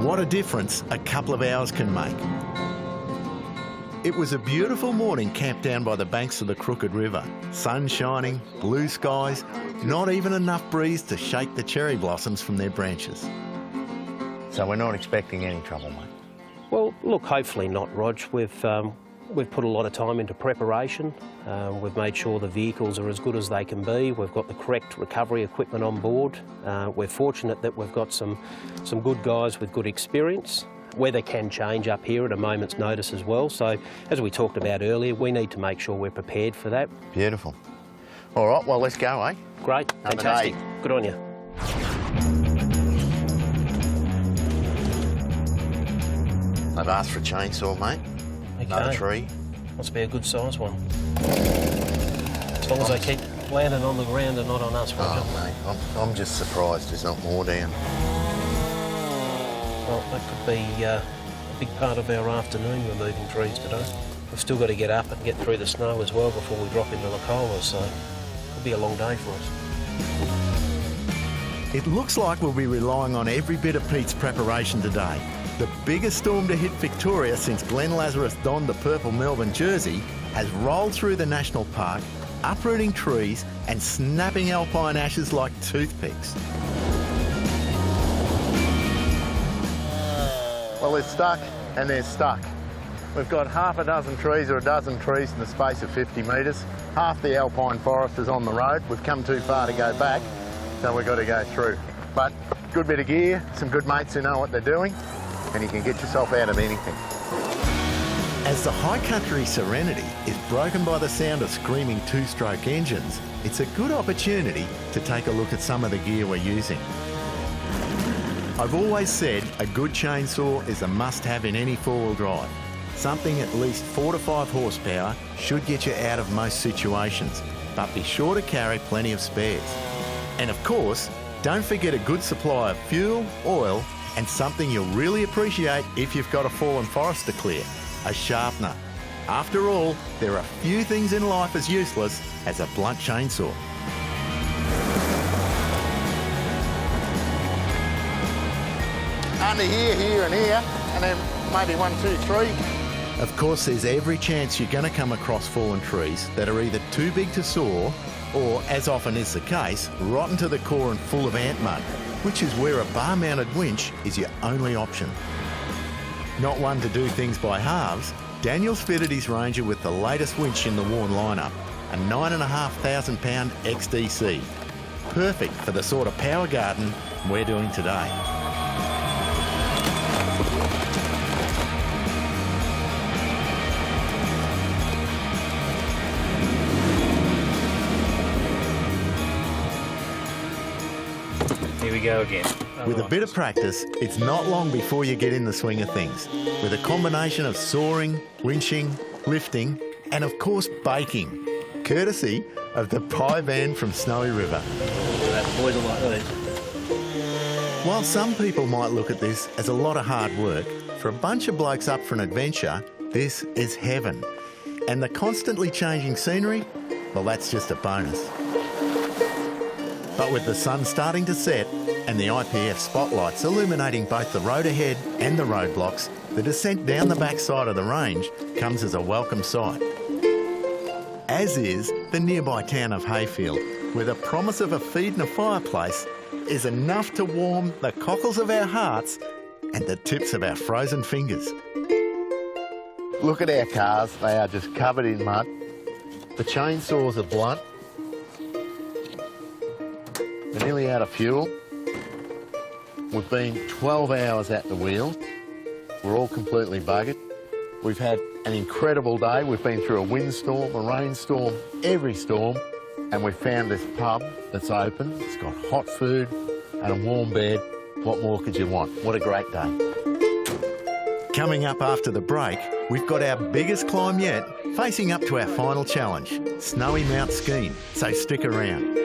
What a difference a couple of hours can make. It was a beautiful morning camped down by the banks of the Crooked River. Sun shining, blue skies, not even enough breeze to shake the cherry blossoms from their branches. So we're not expecting any trouble, mate? Well, look, hopefully not, Rog. We've put a lot of time into preparation. We've made sure the vehicles are as good as they can be. We've got the correct recovery equipment on board. We're fortunate that we've got some good guys with good experience. Weather can change up here at a moment's notice as well. So, as we talked about earlier, we need to make sure we're prepared for that. Beautiful. All right, well, let's go, eh? Great, fantastic. Good on you. I've asked for a chainsaw, mate. Okay. Another tree. Must be a good size one. As long as they keep landing on the ground and not on us, Roger. Oh, mate, I'm just surprised there's not more down. Well, that could be a big part of our afternoon removing trees today. We've still got to get up and get through the snow as well before we drop into the Cola, so it'll be a long day for us. It looks like we'll be relying on every bit of Pete's preparation today. The biggest storm to hit Victoria since Glenn Lazarus donned the purple Melbourne jersey has rolled through the national park, uprooting trees and snapping alpine ashes like toothpicks. Well, they're stuck and they're stuck. We've got half a dozen trees or a dozen trees in the space of 50 metres. Half the alpine forest is on the road. We've come too far to go back, so we've got to go through. But good bit of gear, some good mates who know what they're doing, and you can get yourself out of anything. As the high country serenity is broken by the sound of screaming two-stroke engines, it's a good opportunity to take a look at some of the gear we're using. I've always said a good chainsaw is a must-have in any four-wheel drive. Something at least 4 to 5 horsepower should get you out of most situations, but be sure to carry plenty of spares. And of course, don't forget a good supply of fuel, oil, and something you'll really appreciate if you've got a fallen forest to clear, a sharpener. After all, there are few things in life as useless as a blunt chainsaw. Under here, here and here, and then maybe 1, 2, 3. Of course, there's every chance you're going to come across fallen trees that are either too big to saw or, as often is the case, rotten to the core and full of ant mud, which is where a bar-mounted winch is your only option. Not one to do things by halves, Daniel's fitted his Ranger with the latest winch in the Warn lineup, a 9,500 pound XDC. Perfect for the sort of power garden we're doing today. Here we go again. With a bit of practice, it's not long before you get in the swing of things. With a combination of sawing, winching, lifting, and of course baking, courtesy of the Pie van from Snowy River. Boys are like these. While some people might look at this as a lot of hard work, for a bunch of blokes up for an adventure, this is heaven. And the constantly changing scenery, well, that's just a bonus. But with the sun starting to set and the IPF spotlights illuminating both the road ahead and the roadblocks, the descent down the backside of the range comes as a welcome sight. As is the nearby town of Hayfield, where the promise of a feed and a fireplace is enough to warm the cockles of our hearts and the tips of our frozen fingers. Look at our cars, they are just covered in mud. The chainsaws are blunt. We're nearly out of fuel. We've been 12 hours at the wheel. We're all completely buggered. We've had an incredible day. We've been through a windstorm, a rainstorm, every storm, and we've found this pub that's open. It's got hot food and a warm bed. What more could you want? What a great day. Coming up after the break, we've got our biggest climb yet, facing up to our final challenge, Snowy Mount Skene, so stick around.